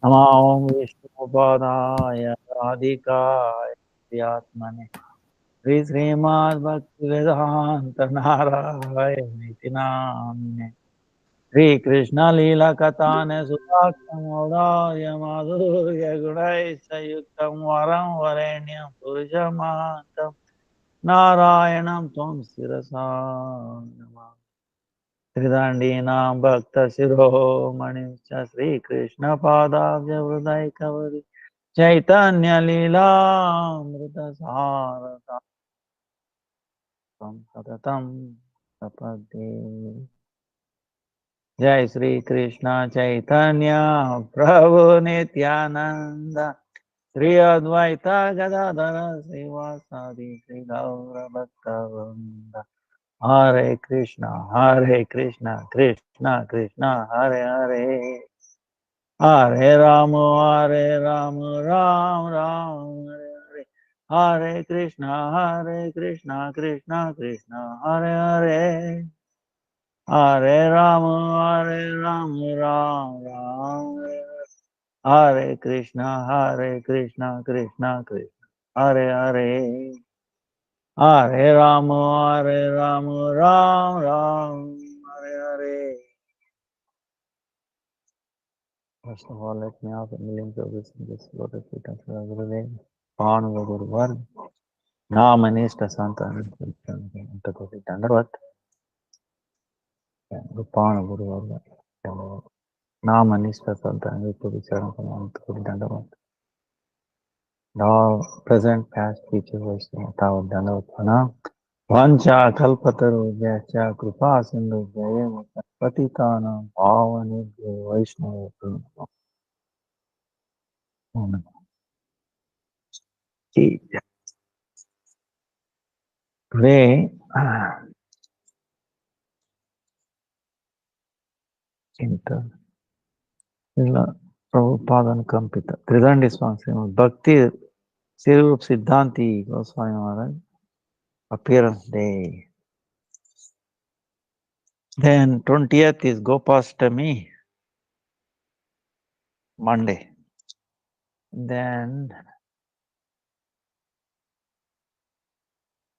Namah Vishnupadaya Radhikaya Vyatmane Sri Srimad Bhakti-Vedanta Narayana Namne Sri Krishna Lila Katane Sudakam Audaya Madhurya Gudai Sayuktam Varam Varenyam Purushamantam Narayanam Tvam Sirasa Namah Tridandinam Bhakta Shiromani Shri Krishna Padavya Vrudaika Kavari Chaitanya Lila Amrita Sarasam Satatam Sapade Jai Sri Krishna Chaitanya Prabhu Nityananda Sri Advaita Gadadara Srivasadi Sri Gaura Bhaktavanda Hare Krishna, Krishna Krishna, Hare Hare, Hare Rama, Ram Ram, Hare Hare, Hare Krishna, Krishna Krishna, Hare Hare, Hare Rama, Ram Ram, Hare Krishna, Krishna Krishna, Hare Hare. Hare Rama, Ram Ram, Hare Hare. First of all, let me offer millions of this lotus feet of Gurudev. Panu Guru Varg. Namanishta Santa Antakoti Dandavat. Panu Guru Varg. Namanishta Santa Antakoti Dandavat. All present, past, future, Vaishnava, Tavat Dandavat. Vancha kalpataru kripa sindhu jayam patitanam pavanebhyo Vaishnava. Today, Srila Prabhupada Kampita, Tridandi Swami, Bhakti Sirup Siddhanti Goswami Maharaj, appearance day. Then 20th is Gopastami, Monday. Then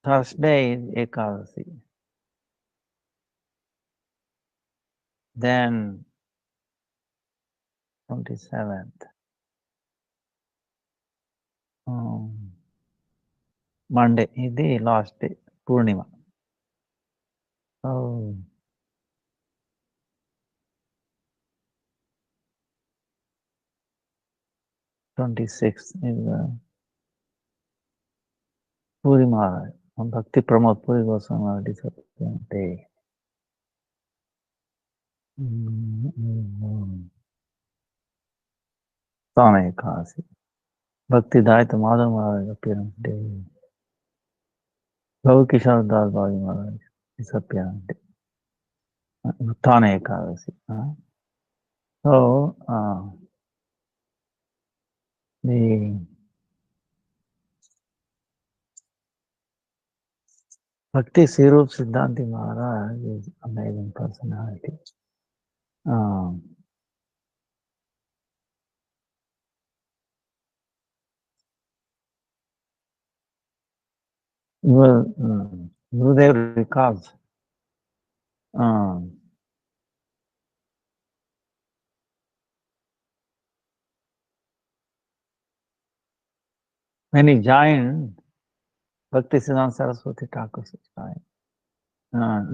Thursday is Ekadasi. Then 27th. Monday is the last day, Purnima. Oh. 26th is Puri Maharaj. Bhakti Pramod Puri Goswami Maharaj disappearing day. Swami Ekadasi. Bhakti Daita Madhav Maharaj appearance day. Gaur Kishore Das Baji Maharaj disappearance day. Thane Ekadasi. So, the Bhakti Sirup Siddhanti Maharaj is amazing personality. Gurudev recalls when he joined Bhaktisiddhanta Saraswati Thakur's time,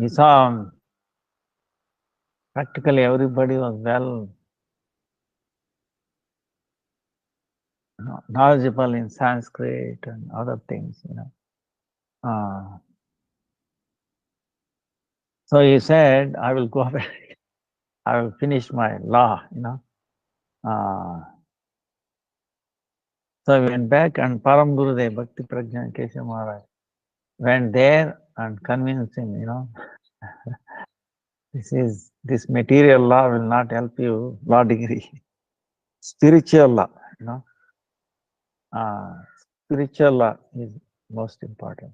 he saw practically everybody was well knowledgeable in Sanskrit and other things, So he said, I will go back, I will finish my law, So he went back and Param Gurudev, Bhakti Prajna Keshav Maharaj, went there and convinced him, this material law will not help you, law degree. Spiritual law, spiritual law is most important.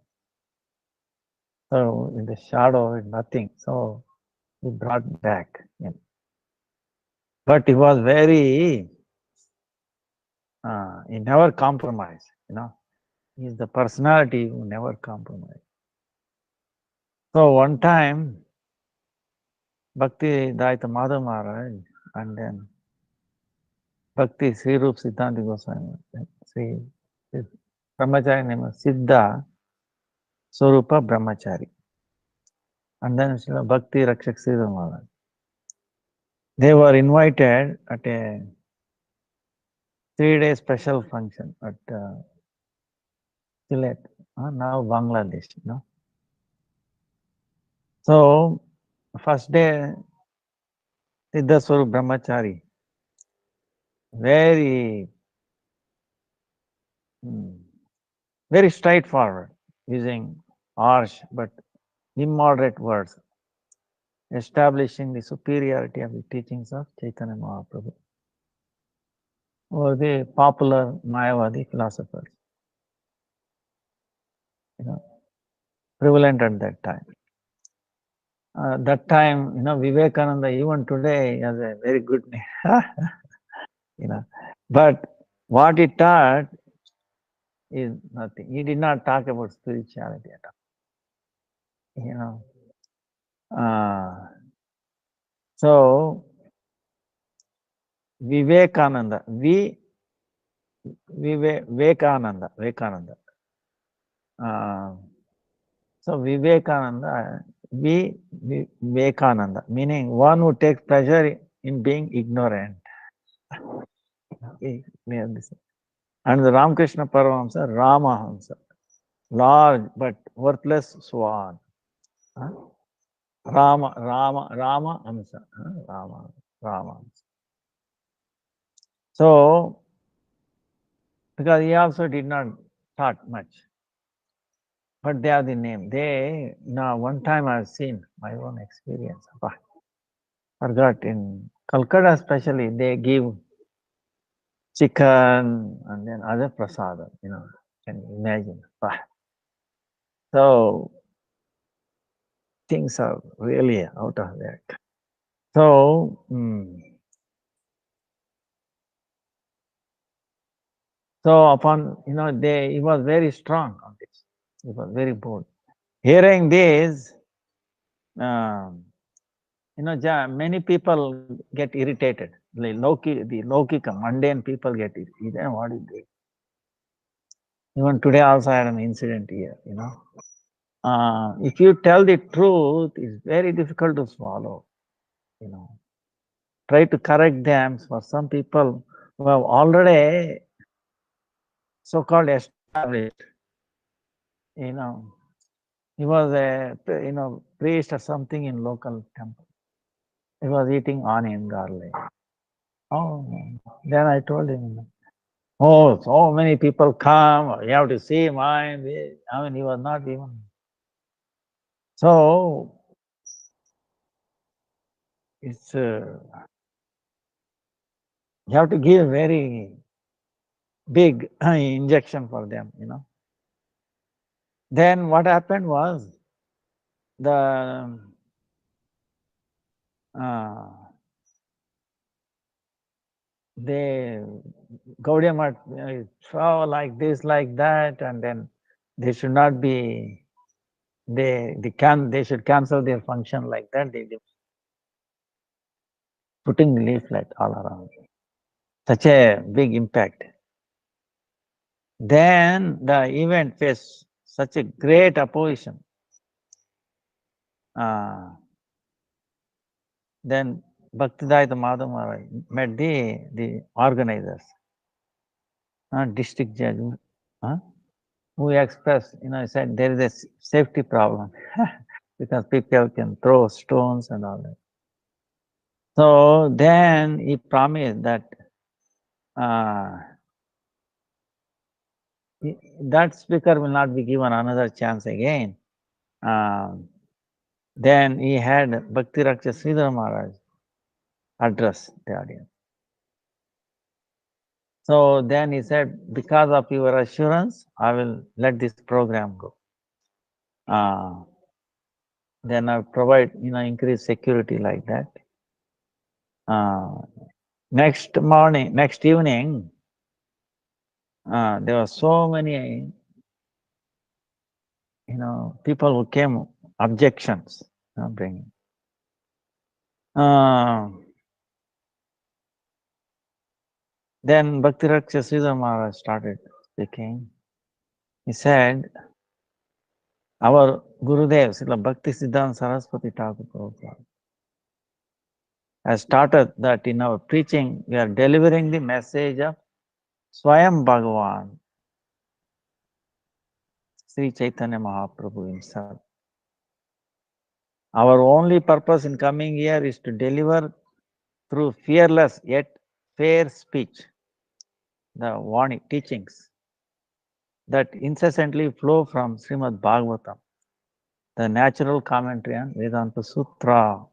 So in the shadow, nothing. So he brought back him. But he was very, he never compromised, He's the personality who never compromised. So one time, Bhakti-Vidanta Madhav Maharaj and then Bhakti Sri Rup Siddhanta Goswami, Sri Brahmachari name was Siddha Swarupa Brahmachari. And then Bhakti Rakshak Sri Maharaj. They were invited at a 3-day special function at Sylhet, now Bangladesh, So, first day, Siddha Swarup Brahmachari, very, very straightforward, using harsh but immoderate words, establishing the superiority of the teachings of Chaitanya Mahaprabhu over the popular Mayavadi philosophers, prevalent at that time. That time, Vivekananda, even today, has a very good name, But what he taught is nothing. He did not talk about spirituality at all, So, Vivekananda, Vivekananda. So Vivekananda, Vivekananda, meaning one who takes pleasure in being ignorant. And the Ramakrishna Paramahamsa, Ramahamsa, large but worthless swan. Rama Hamsa. Rama. So, because he also did not taught much. But they are the name. Now one time I've seen my own experience. Forgot in Calcutta especially, they give chicken and then other prasada, can you imagine? So things are really out of whack. So, so upon, he was very strong on this. He was very bold. Hearing this, many people get irritated. The Lokika, mundane people get irritated. What is this? Even today also I had an incident here, If you tell the truth, it's very difficult to swallow, Try to correct them. For some people who have already so-called established, he was a, priest or something in local temple. He was eating onion garlic. Oh, then I told him, oh, so many people come, you have to see mine. He was not even. So, it's, you have to give very big injection for them, Then what happened was, the they Gaudiya Math so like this, like that, and then they should not be, they should cancel their function like that. They putting leaflet all around. Such a big impact. Then the event faced such a great opposition. Then Bhakti-Vidanta Madhav Maharaj met the organizers, district judge, who expressed, said there is a safety problem because people can throw stones and all that. So then he promised that that speaker will not be given another chance again. Then he had Bhakti Rakshak Sridhar Maharaj address the audience. So then he said, because of your assurance, I will let this program go. Then I provide, increase security like that. Next evening, there were so many, people who came objections, bringing. Then Bhakti-Raksha Sridhar Maharaj started speaking. He said, our Gurudev, Srila Bhakti-Siddhanta Saraswati Thakur Prabhupada, has started that in our preaching, we are delivering the message of Swayam Bhagavan, Sri Chaitanya Mahaprabhu himself. Our only purpose in coming here is to deliver through fearless yet fair speech the warning teachings that incessantly flow from Srimad Bhagavatam, the natural commentary on Vedanta Sutra,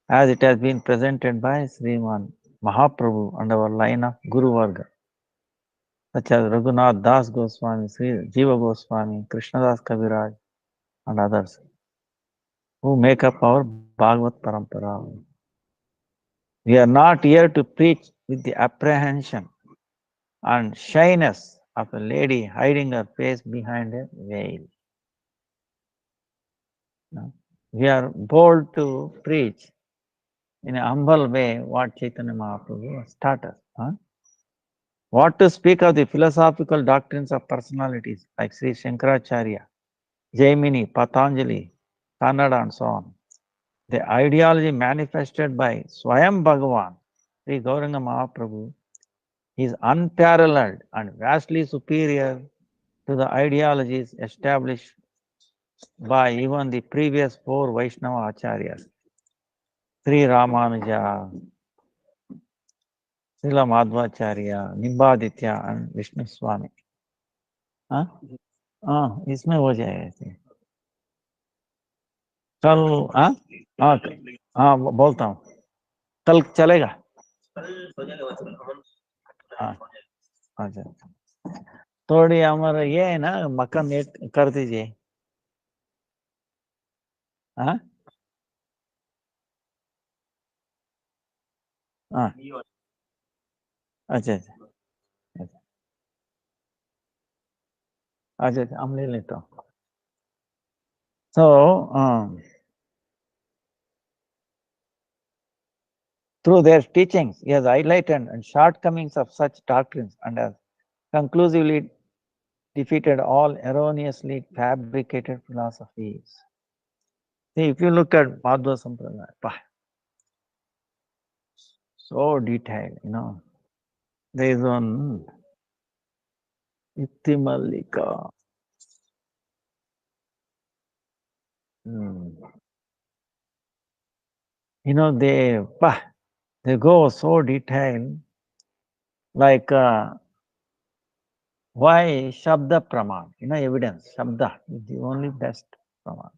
as it has been presented by Sriman Mahaprabhu and our line of Guru Varga, such as Raghunath Das Goswami, Sri Jiva Goswami, Krishnadas Kaviraj, and others, who make up our Bhagavat Parampara. We are not here to preach with the apprehension and shyness of a lady hiding her face behind a veil. No? We are bold to preach in a humble way what Chaitanya Mahaprabhu has taught us. What to speak of the philosophical doctrines of personalities like Sri Shankaracharya, Jaimini, Patanjali, Kannada, and so on. The ideology manifested by Swayam Bhagavan, Sri Gauranga Mahaprabhu, is unparalleled and vastly superior to the ideologies established by even the previous four Vaishnava Acharyas, Sri Ramanuja, Srila Madhvacharya, Nimbaditya, and Vishnu Swami. इसमें हो जाएगा कल। हाँ बोलता हूँ, कल चलेगा। हाँ अच्छा, थोड़ी हमारा ये है ना, मकान नेट कर दीजिए। हाँ हाँ अच्छा अच्छा अच्छा अच्छा, हम ले लेता हूँ। So through their teachings, he has highlighted and shortcomings of such doctrines and has conclusively defeated all erroneously fabricated philosophies. See, if you look at Madhva Sampradaya, so detailed, there is one Ittimalika. They go so detailed, like why Shabda Praman, evidence, Shabda is the only best Praman.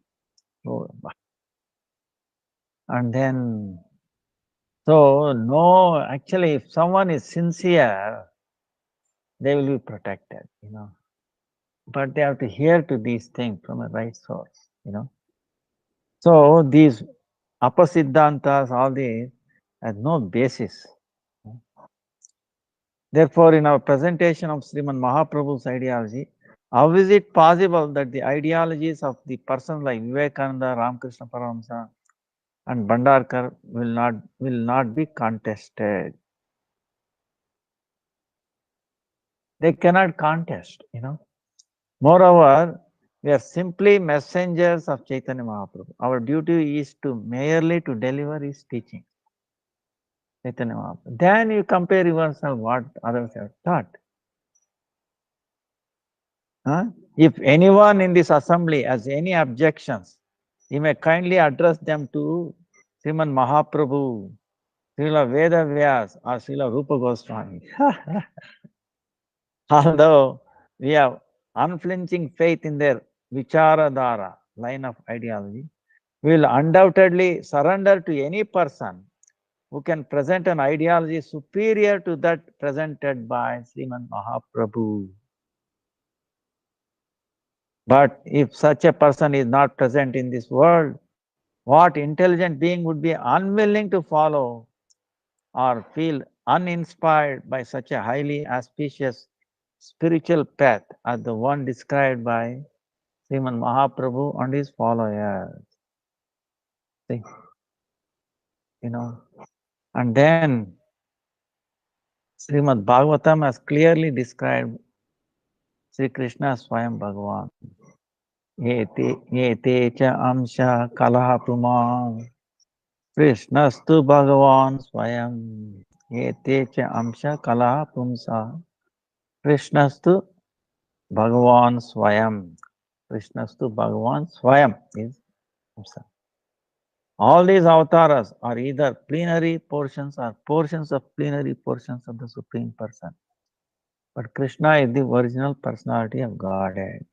And then, actually, if someone is sincere, they will be protected, But they have to hear to these things from a right source, So these Apasiddhantas, all these, has no basis. Therefore, in our presentation of Sriman Mahaprabhu's ideology, how is it possible that the ideologies of the persons like Vivekananda, Ramakrishna Paramahamsa, and Bhandarkar will not be contested? They cannot contest, Moreover, we are simply messengers of Chaitanya Mahaprabhu. Our duty is merely to deliver his teaching. Chaitanya Mahaprabhu. Then you compare yourself what others have taught. If anyone in this assembly has any objections, he may kindly address them to Sriman Mahaprabhu, Srila Veda Vyas, or Srila Rupa Goswami. Although we have unflinching faith in their Vicharadhara, line of ideology, we will undoubtedly surrender to any person who can present an ideology superior to that presented by Sriman Mahaprabhu. But if such a person is not present in this world, what intelligent being would be unwilling to follow or feel uninspired by such a highly auspicious spiritual path as the one described by Sriman Mahaprabhu and his followers. See, you know, and then Srimad Bhagavatam has clearly described Sri Krishna Swayam Bhagavan. Ete cha amsha kalaha pumam Krishnastu Bhagavan Swayam. Ete cha amsha kalaha pumsa Krishnastu Bhagavan Swayam. Krishnastu Bhagavan Swayam is himself. All these avatars are either plenary portions or portions of plenary portions of the Supreme Person. But Krishna is the original personality of Godhead.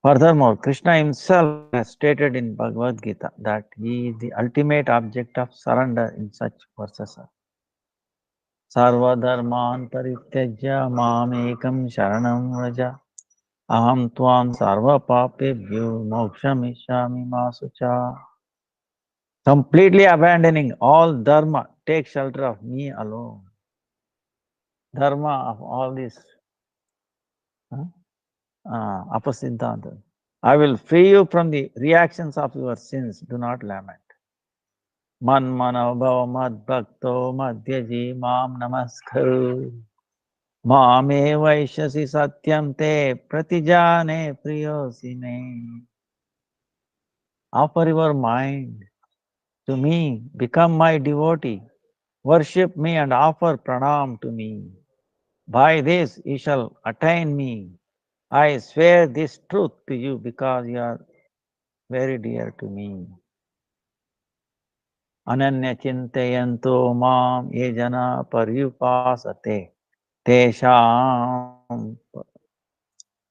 Furthermore, Krishna himself has stated in Bhagavad Gita that he is the ultimate object of surrender in such verses. Sarva dharman parityajya mam ekam sharanam vraja aham tvam sarva papebhyo moksham ishyami ma sucha. Completely abandoning all dharma, take shelter of me alone. Dharma of all these apasiddhanta. I will free you from the reactions of your sins. Do not lament. Man mano bhava mad bhakto madhyaji mam namaskaru. Mame vaishasi satyam te pratijane priyosine. Offer your mind to me. Become my devotee. Worship me and offer pranam to me. By this you shall attain me. I swear this truth to you because you are very dear to me. Ananya chintayanto mam ye jana paryupasate tesham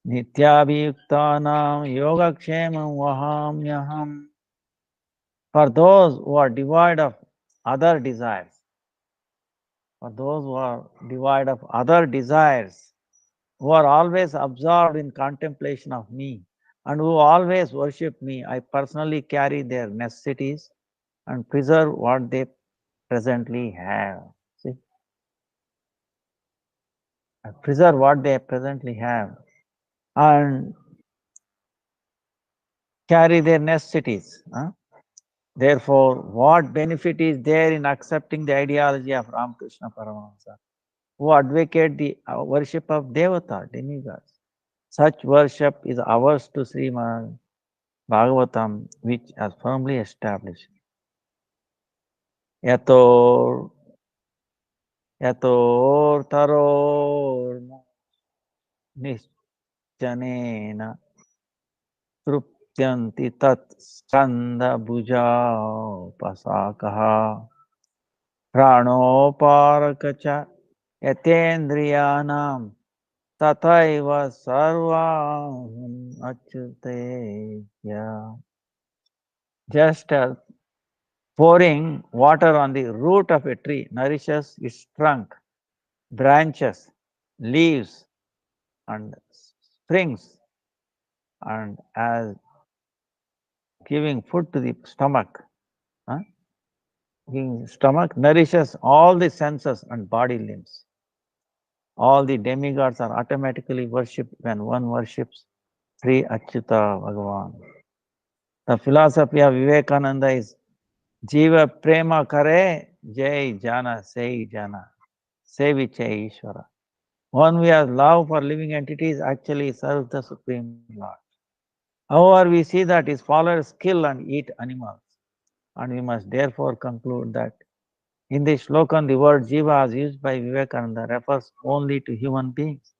nityabhiyuktanam yogakshemam vahamyaham. For those who are devoid of other desires, for those who are devoid of other desires, who are always absorbed in contemplation of me, and who always worship me, I personally carry their necessities and preserve what they presently have. See, I preserve what they presently have and carry their necessities. Therefore, what benefit is there in accepting the ideology of Ramakrishna Paramahamsa, who advocate the worship of Devata, demigods? Such worship is ours to Srimad Bhagavatam, which has firmly established. Yator taror nischanena truptyanti tat skanda bhuja pasakaha pranopārakaca yatendriyanam tataiva sarvaham achyuteya. Just as pouring water on the root of a tree nourishes its trunk, branches, leaves, and springs, and as giving food to the stomach. Huh? Giving stomach nourishes all the senses and body limbs. All the demigods are automatically worshipped when one worships Sri Achyuta Bhagavan. The philosophy of Vivekananda is Jiva Prema Kare Jai Jana Sei Jana Seviche Ishvara. One who has love for living entities actually serves the Supreme Lord. However, we see that his followers kill and eat animals, and we must therefore conclude that in this shlokan the word Jiva as used by Vivekananda refers only to human beings.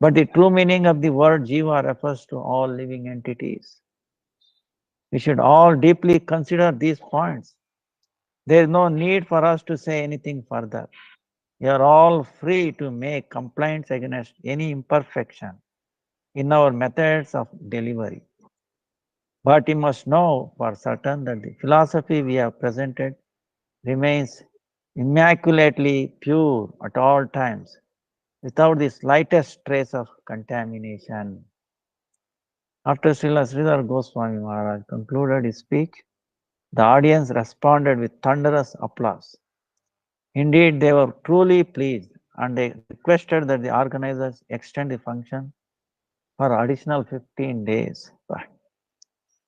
But the true meaning of the word Jiva refers to all living entities. We should all deeply consider these points. There is no need for us to say anything further. We are all free to make complaints against any imperfection in our methods of delivery. But you must know for certain that the philosophy we have presented remains immaculately pure at all times, without the slightest trace of contamination. After Srila Sridhar Goswami Maharaj concluded his speech, The audience responded with thunderous applause. Indeed, they were truly pleased and they requested that the organizers extend the function for additional 15 days.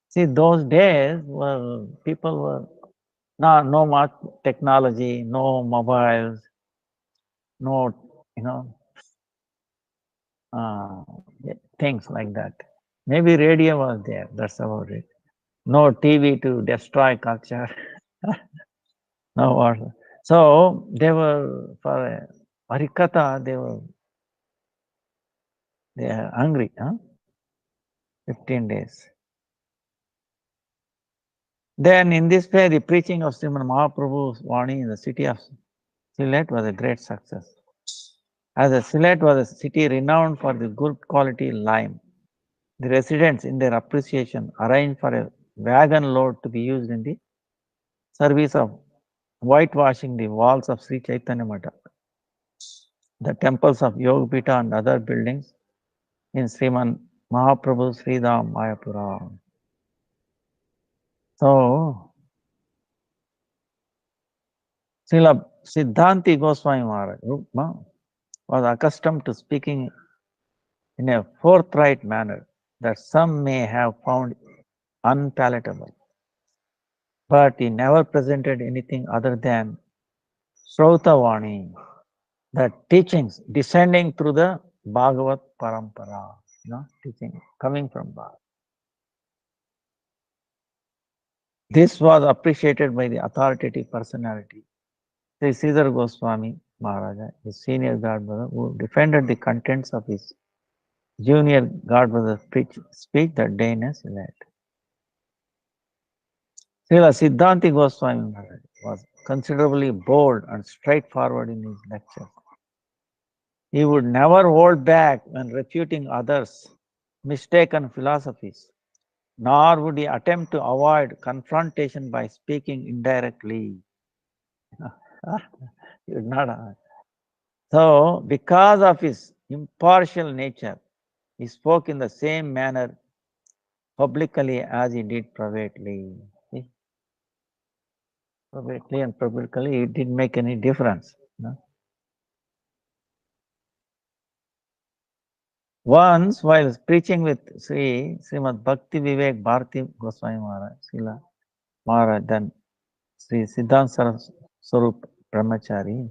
See, those days were people were no much technology, no mobiles, no you know uh, things like that. Maybe radio was there. That's about it. No TV to destroy culture. No water. So they were for Harikatha. They are hungry. 15 days. Then in this way, the preaching of Srimad Mahaprabhu's Vani in the city of Sylhet was a great success. As Sylhet was a city renowned for the good quality lime, the residents, in their appreciation, arranged for a wagon load to be used in the service of whitewashing the walls of Sri Chaitanya Mata, the temples of Yogapita and other buildings in Sriman Mahaprabhu Sridham Mayapura. So, Srila Siddhanti Goswami Maharaj was accustomed to speaking in a forthright manner that some may have found unpalatable. But he never presented anything other than Srautavani, the teachings descending through the Bhagavat Parampara, teaching coming from Bhagavat. This was appreciated by the authoritative personality, Sri Sridhar Goswami Maharaja, his senior godbrother, who defended the contents of his junior godbrother's speech that day in Sylhet. Srila Siddhanti Goswami Maharaj was considerably bold and straightforward in his lecture. He would never hold back when refuting others' mistaken philosophies, nor would he attempt to avoid confrontation by speaking indirectly. He would not. So, because of his impartial nature, he spoke in the same manner publicly as he did privately. See? Privately and publicly, it didn't make any difference. Once, while preaching with Srimad Bhakti Vivek Bharati Goswami Maharaj, Srila Maharaj, then Sri Siddhanta Sarup Brahmachari,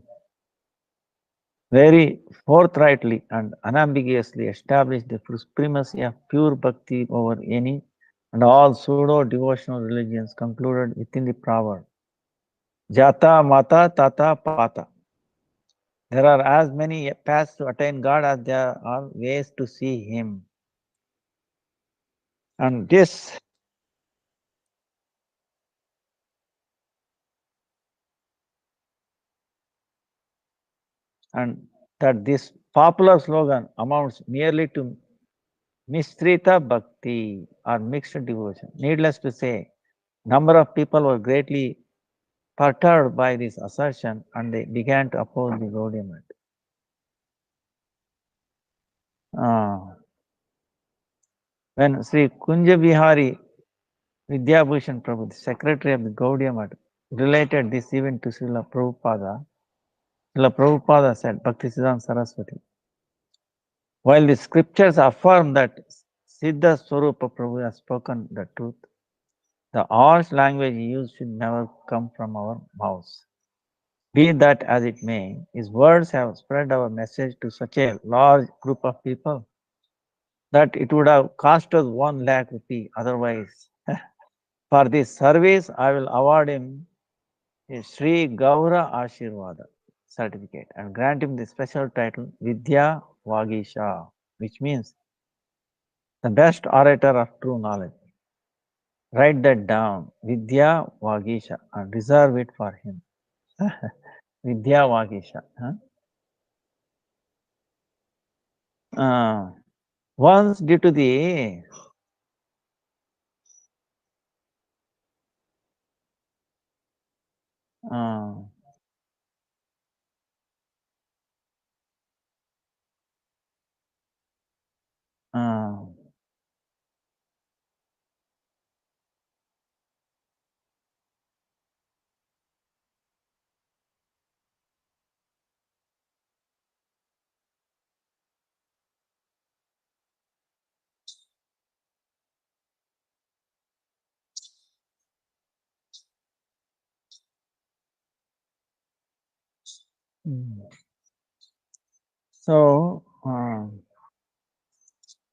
very forthrightly and unambiguously established the supremacy of pure bhakti over any and all pseudo-devotional religions, concluded within the proverb, Jata Mata Tata Pata. There are as many paths to attain God as there are ways to see Him. And this and that this popular slogan amounts merely to Mistrita Bhakti or mixed devotion. Needless to say, number of people were greatly perturbed by this assertion and they began to oppose the Gaudiya Math. When Sri Kunja Bihari Vidyabhushan Prabhu, the secretary of the Gaudiya Math, related this event to Srila Prabhupada said, Bhaktisiddhanta Saraswati, while the scriptures affirm that Siddha Swarupa Prabhu has spoken the truth, the harsh language used should never come from our mouths. Be that as it may, his words have spread our message to such a large group of people that it would have cost us 1 lakh rupee otherwise. For this service, I will award him a Sri Gaura Ashirvada certificate and grant him the special title Vidya Vagisha, which means the best orator of true knowledge. Write that down, Vidya Vagisha, and reserve it for him. Vidya Vagisha. Once due to the So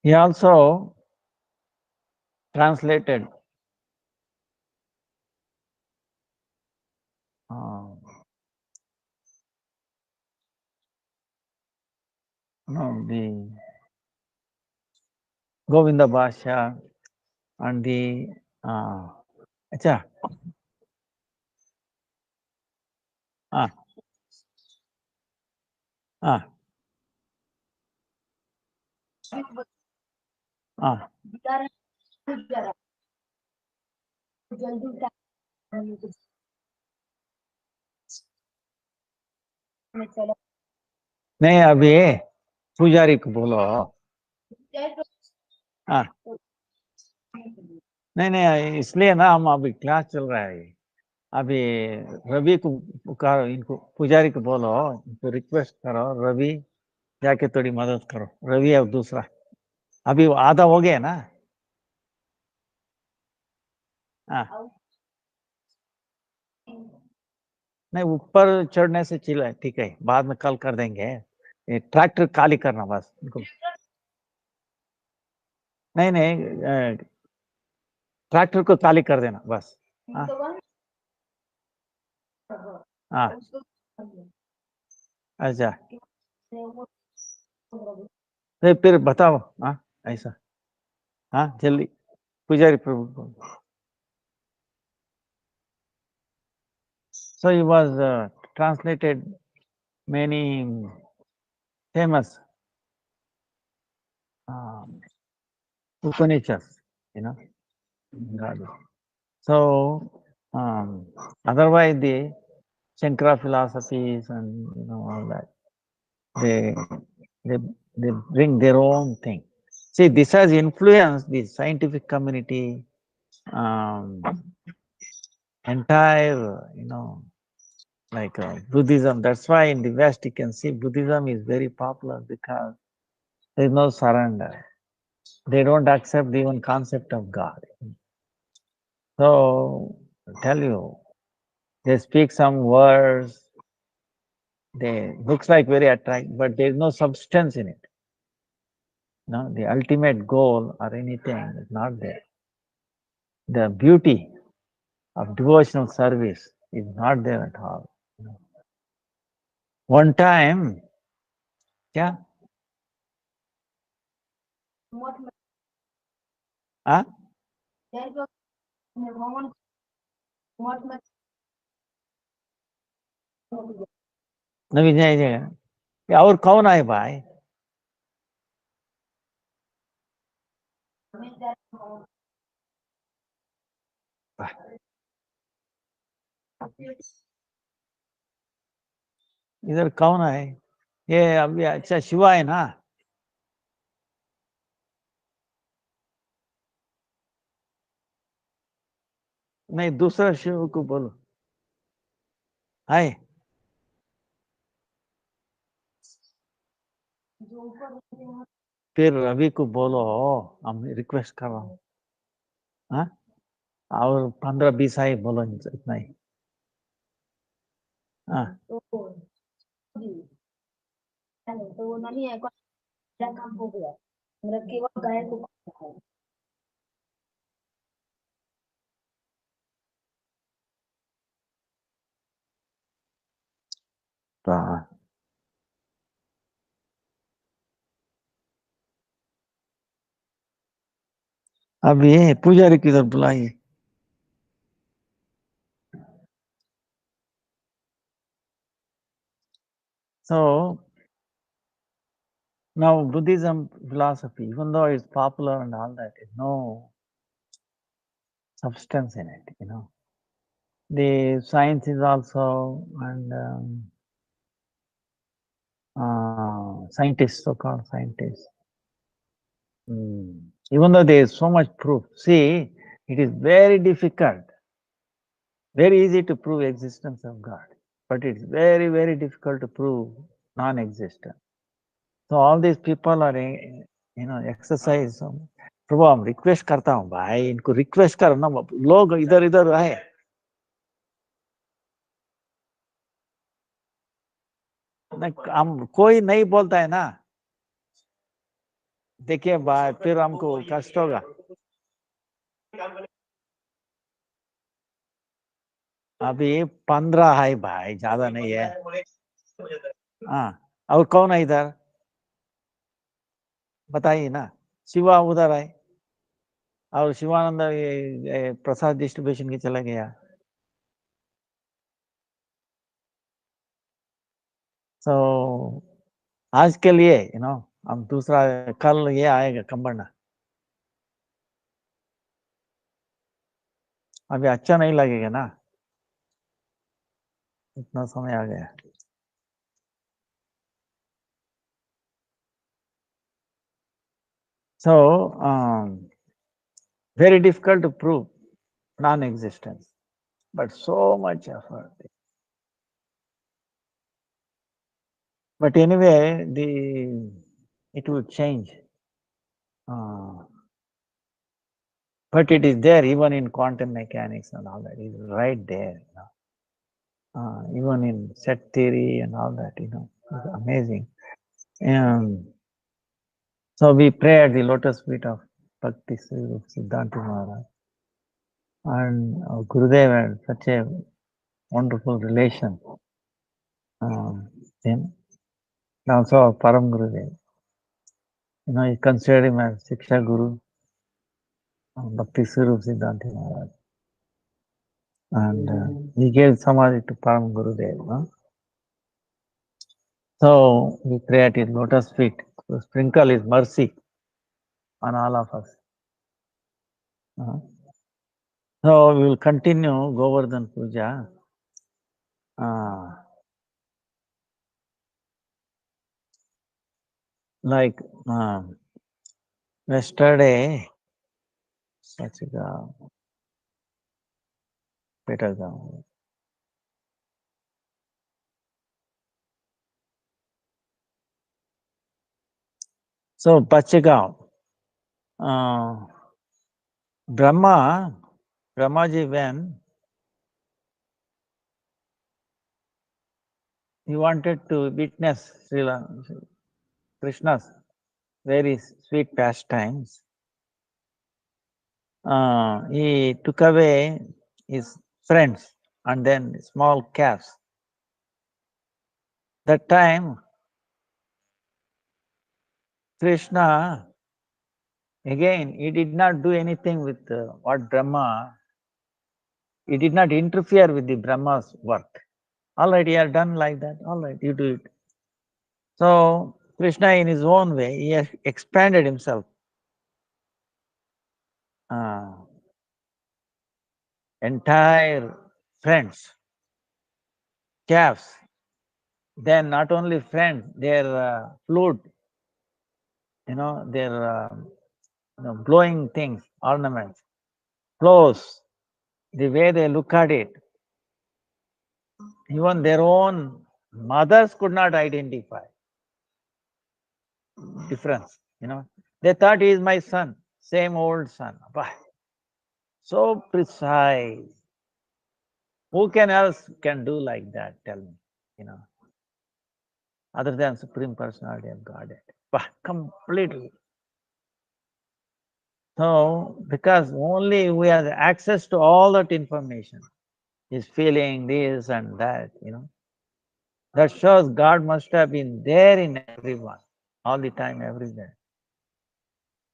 he also translated the Govinda Bhasha and the acha, ah, ah, ah. नहीं अभी पुजारी को बोलो। हाँ नहीं नहीं, इसलिए ना हम अभी क्लास चल रहा है अभी। रवि को पुकारो, इनको पुजारी को बोलो, इनको रिक्वेस्ट करो, रवि जाके थोड़ी मदद करो। रवि और दूसरा अभी आधा हो गया ना। हाँ नहीं, ऊपर चढ़ने से चिल्ला ठीक है, बाद में कल कर देंगे। ट्रैक्टर खाली करना बस इनको। नहीं नहीं, ट्रैक्टर को खाली कर देना बस। हाँ हाँ अच्छा, फिर बताओ। हाँ ऐसा, हाँ जल्दी पुजारी प्रभु। So he was translated many famous Upanishads, God. So otherwise the Shankara philosophies and all that, they they they bring their own thing. See, this has influenced the scientific community, entire, like Buddhism. That's why in the West you can see Buddhism is very popular because there is no surrender. They don't accept even concept of God. So I tell you, they speak some words. They looks like very attractive, but there is no substance in it. No, the ultimate goal or anything is not there. The beauty of devotional service is not there at all. One time, yeah, huh? नवी जाएगा और कौन आए भाई? इधर कौन है? ये अभी अच्छा शिवा है ना? नहीं, दूसरा शिव को बोलो। हाय, फिर रवि को बोलो, हम रिक्वेस्ट कर रहा हूँ। हाँ, और 15-20 आए बोलो, इतना ही। हाँ तो वो नहीं है, काम हो गया, मेरा केवल गाय को अब ये पुजारी किधर बुलाइए? So now Buddhism philosophy, even though it's popular and all that, there's no substance in it. The science is also, and scientists, so-called scientists, even though there is so much proof, see, it is very difficult, very easy to prove existence of God, but it's very, very difficult to prove non-existence. So all these people are, exercise. प्रभु हम request करता हूँ भाई, इनको request करो ना, लोग इधर इधर आए। हम कोई नहीं बोलता है ना, देखिए भाई फिर हमको कष्ट होगा। अभी 15 है भाई, ज्यादा नहीं है। हाँ, और कौन है इधर बताइए ना। शिवा उधर है, और शिवानंद ये प्रसाद डिस्ट्रीब्यूशन के चला गया। तो आज के लिए हम दूसरा, कल ये आएगा कंबरना। अभी अच्छा नहीं लगेगा ना, इतना समय आ गया। So, very difficult to prove non-existence, but so much effort. But anyway, it will change. Uh, but it is there even in quantum mechanics and all that. It is right there. Even in set theory and all that, it's amazing. So we pray at the lotus feet of Bhakti-Vidanta Maharaj. And Gurudev had such a wonderful relation. Then also Param Gurudev. He considered him as Shiksha Guru, Bhakti Swarup Siddhanti Maharaj. And he gave Samadhi to Param Gurudev. So we pray at his lotus feet to sprinkle his mercy on all of us. So we will continue Govardhan Puja. Like yesterday, Petagam. So Pachagaon, Brahmaji, when he wanted to witness Krishna's very sweet pastimes, he took away his friends and then small calves. That time, Krishna, again, he did not do anything with what Brahma, he did not interfere with the Brahma's work. All right, you are done like that. All right, you do it. So Krishna, in his own way, he has expanded himself. Entire friends, calves, then not only friends, their flute, their blowing things, ornaments, clothes, the way they look at it, even their own mothers could not identify difference. They thought he is my son, same old son. But so precise. Who else can do like that? Tell me, other than Supreme Personality of Godhead. But completely. So, because only we have access to all that information, is feeling this and that, that shows God must have been there in everyone, all the time, everywhere.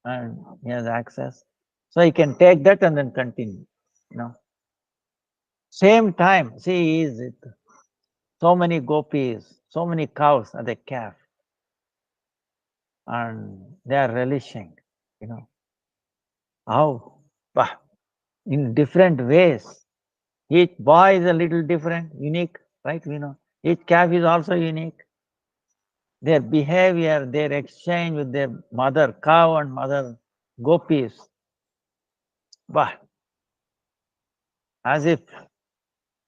And he has access. So he can take that and then continue, Same time, see, is it so many gopis, so many cows at the calf, and they are relishing, how? Bah, in different ways. Each boy is a little different, unique, right? Each calf is also unique. Their behavior, their exchange with their mother cow and mother gopis, bah, as if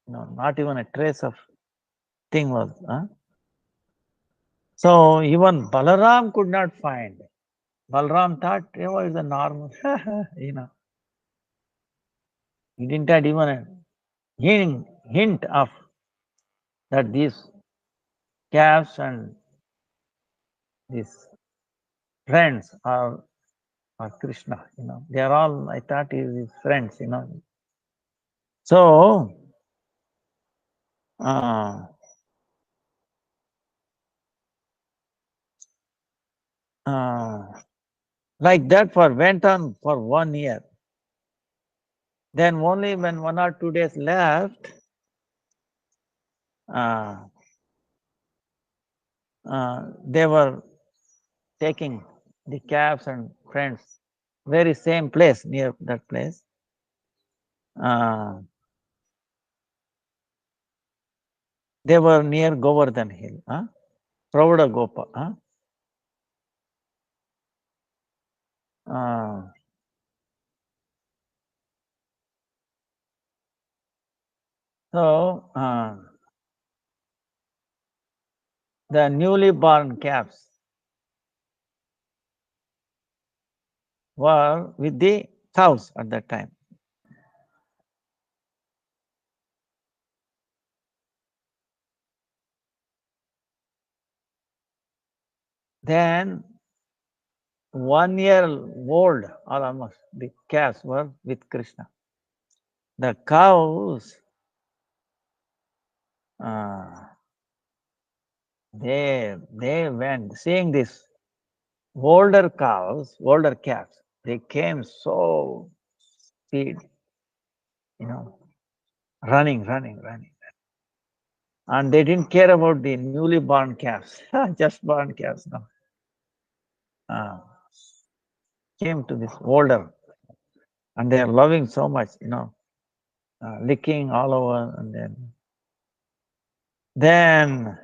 not even a trace of thing was. So even Balaram could not find. Balaram thought, it's a normal, he didn't have even a hint of that these calves and these friends are Krishna, they are all, I thought, his friends. So, uh, uh, like that went on for 1 year. Then only when 1 or 2 days left, uh, they were taking the calves and friends, very same place, near that place. Uh, they were near Govardhan Hill, Pravada Gopa. Uh, so, the newly born calves were with the cows at that time. Then 1 year old, or almost, the calves were with Krishna. The cows, uh, they went, seeing this older calves, they came so speed, running. And they didn't care about the newly born calves, just born calves. No. Came to this older, and they are loving so much, licking all over, and then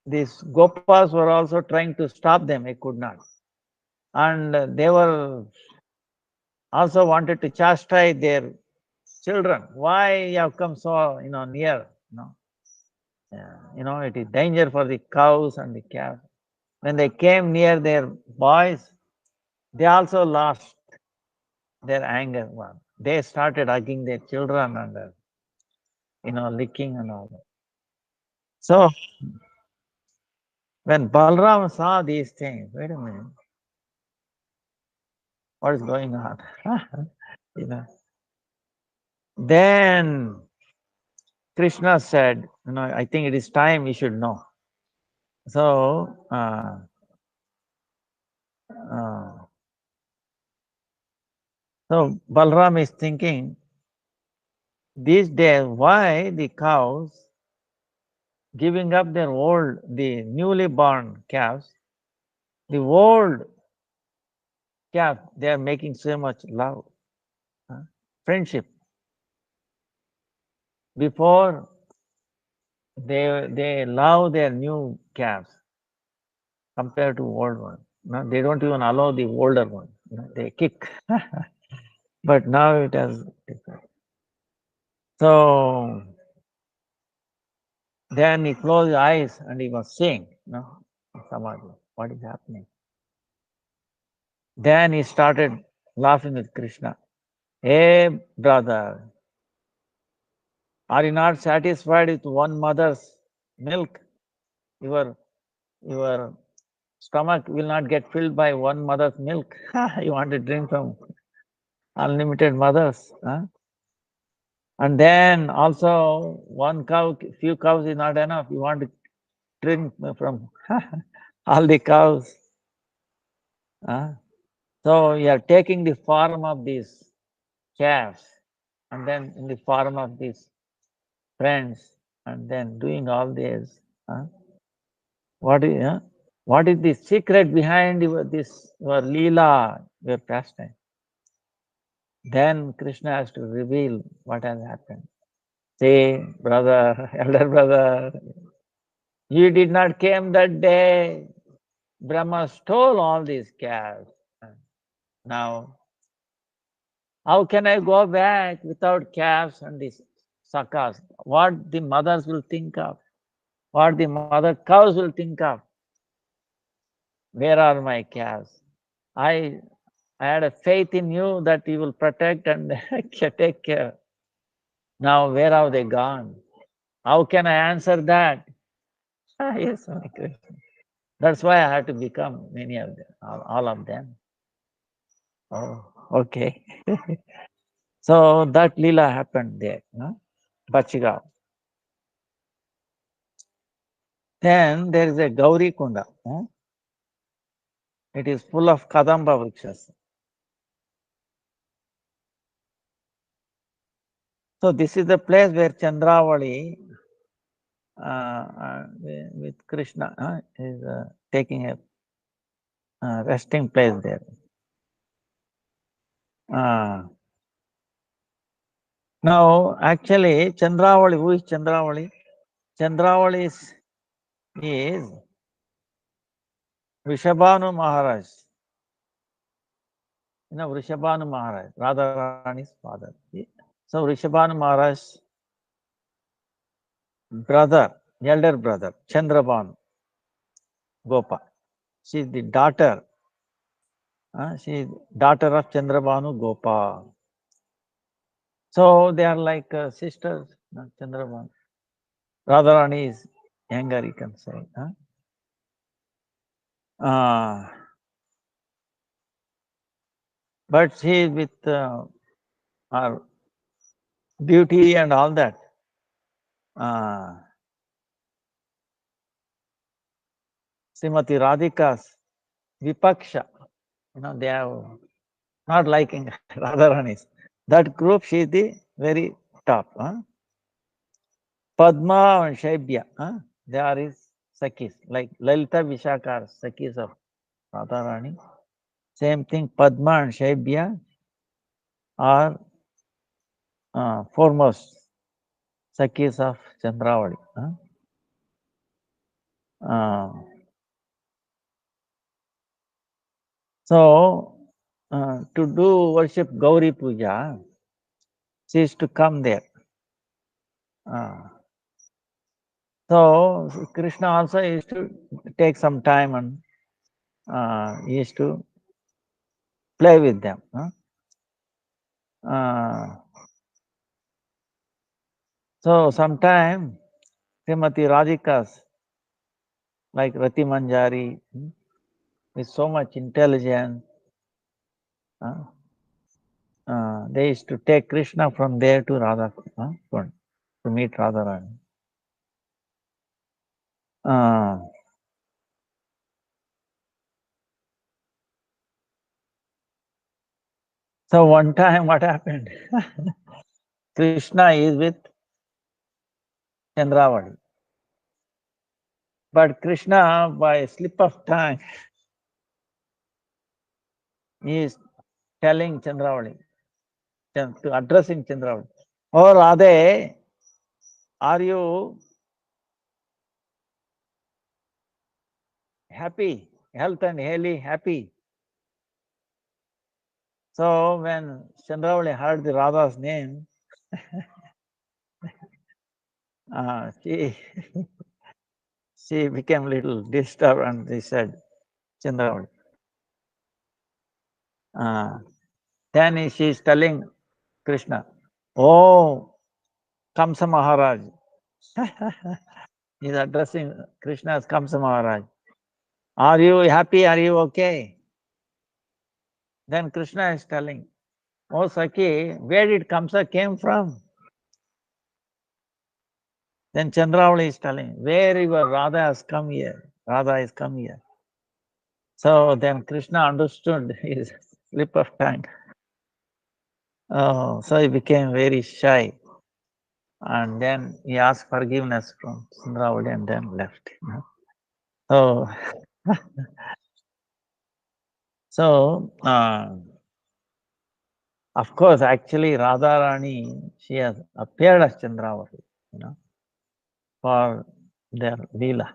these gopas were also trying to stop them. They could not, and they were also wanted to chastise their children. Why you have come so near? It is danger for the cows and the calves. When they came near their boys, they also lost their anger. Well, they started hugging their children and licking and all that. So when Balram saw these things, wait a minute, what is going on? you know. Then Krishna said, I think it is time we should know. So so Balram is thinking, these days, why the cows giving up the newly born calves, the old calf, they are making so much love, friendship. Before they love their new calves compared to old ones. They don't even allow the older one. They kick. But now it has different. So then he closed his eyes and he was seeing, Samadhi, what is happening. Then he started laughing with Krishna. Hey, brother, are you not satisfied with one mother's milk? Your stomach will not get filled by one mother's milk. You want to drink from unlimited mothers. And then also few cows is not enough. You want to drink from all the cows. So you are taking the form of these calves, and then in the form of these friends, and then doing all this. What is the secret behind your Leela, your pastime? Then Krishna has to reveal what has happened. Say, brother, elder brother, you did not came that day. Brahma stole all these calves. Now, how can I go back without calves and these sakas? What the mothers will think of? What the mother cows will think of? Where are my calves? I had a faith in you that you will protect and take care. Now, where have they gone? How can I answer that? Yes, my Krishna. That's why I had to become many of them, all of them. Oh, okay. So that lila happened there, Bachigaon. Then there is a Gauri Kunda. It is full of Kadamba vrikshas. So this is the place where Chandravali with Krishna is taking a resting place there. Now, actually, Chandravali, who is Chandravali? Chandravali is Vrishabhanu Maharaj. Vrishabhanu Maharaj, Radharani's father. So, Vrishabhanu Maharaj, brother, elder brother, Chandrabhanu Gopa. She is the daughter. She is daughter of Chandrabhanu Gopa. So, they are like sisters, Chandrabhanu. Radharani is younger, you can say. But she is with her beauty and all that. Srimati Radhika's Vipaksha, they have not liking Radharani's. That group, she is the very top. Padma and Shaibya, they are his Sakis, like Lalita Vishaka are Sakis of Radharani. Same thing, Padma and Shaibya are foremost Sakis of Chandravali. So, to do worship Gauri Puja, she is to come there. So, Krishna also used to take some time and he used to play with them. So, sometime Srimati Radhika's, like Rati Manjari, with so much intelligence, they used to take Krishna from there to Radha Kund to meet Radharani. So one time what happened? Krishna is with Chandravali. But Krishna, by a slip of tongue, he is telling Chandravali, to addressing Chandravali, "Oh Radhe, are you happy? Health and happy?" So when Chandravali heard the Radha's name, she she became a little disturbed and she said, Chandravali. Then she is telling Krishna, "Oh, Kamsa Maharaj." He is addressing Krishna as Kamsa Maharaj. "Are you happy? Are you okay?" Then Krishna is telling, "Oh Saki, where did Kamsa came from?" Then Chandravali is telling, "Where your Radha has come here. Radha has come here." So then Krishna understood his slip of tongue. Oh, so he became very shy. And then he asked forgiveness from Chandravali and then left. So, so of course, actually Radharani, she has appeared as Chandravali, for their Leela,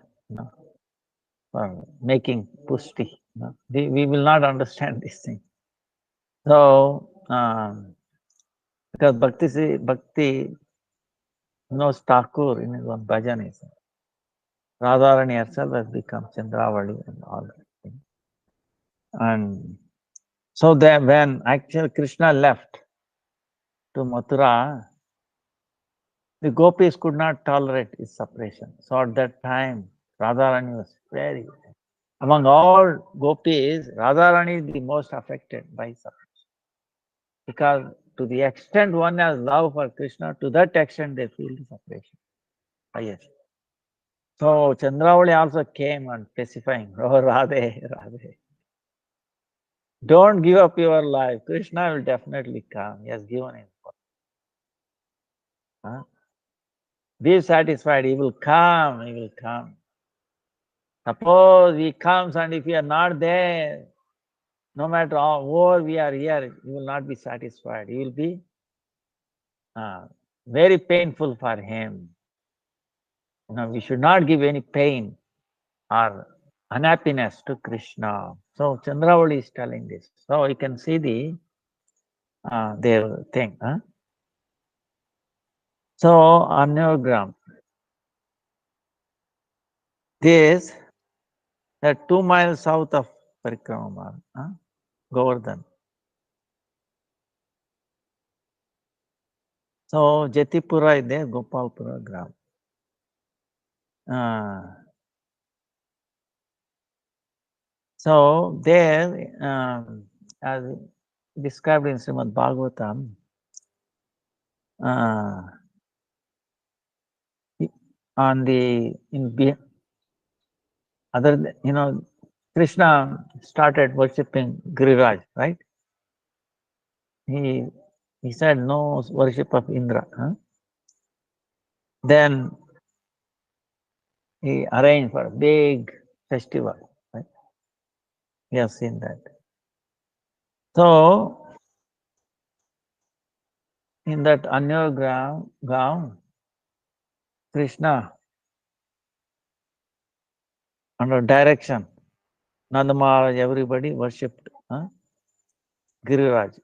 for making pushti. We will not understand this thing. So, because Bhakti knows Thakur in his own bhajan, Radharani herself has become Chandravali and all that. And so then when actually Krishna left to Mathura, The gopis could not tolerate his separation. So at that time, Radharani was very, among all gopis, Radharani is the most affected by separation. Because to the extent one has love for Krishna, to that extent they feel the separation. Yes. So Chandravali also came and specifying, oh Radhe, Radhe. Don't give up your life. Krishna will definitely come. He has given his word. Huh? Be satisfied. He will come. He will come. Suppose he comes and if you are not there, no matter how over we are here, you will not be satisfied. It will be very painful for him. We should not give any pain or unhappiness to Krishna. So Chandravali is telling this. So you can see their thing. Huh? So Anyogram. This, that 2 miles south of Parikrama, Govardhan. So Jatipura is there, Gopalpura Gram. So there, as described in Srimad Bhagavatam, on the Krishna started worshipping Giriraj, right? He said no worship of Indra. Then he arranged for a big festival. Right? We have seen that. So in that Anyogram, Krishna, under direction, Nanda Maharaj, everybody worshipped Giriraj.